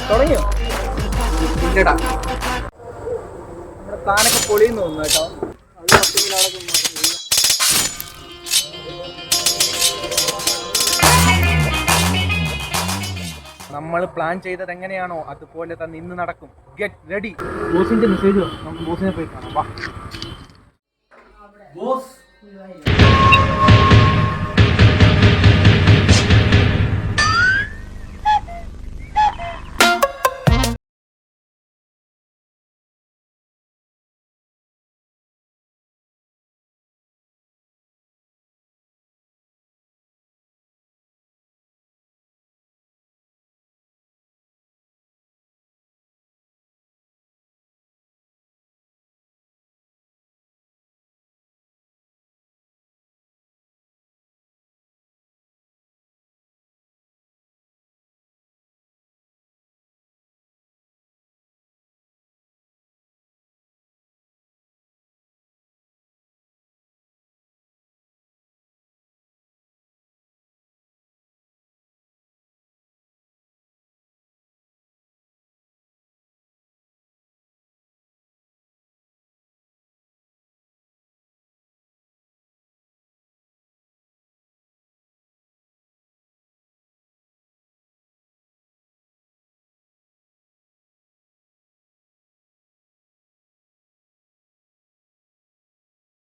തുടങ്ങിയോ? ഇല്ലടാ, നമ്മുടെ പ്ലാനൊക്കെ പൊളിയെന്ന് തോന്നുന്നു കേട്ടോ. നമ്മൾ പ്ലാൻ ചെയ്തത് എങ്ങനെയാണോ അതുപോലെ തന്നെ ഇന്ന് നടക്കും. Get ready. ബോസിന്റെ മെസ്സേജ് നമുക്ക് ബോസിനെ പോയി കാണാം. വാ ബോസ്.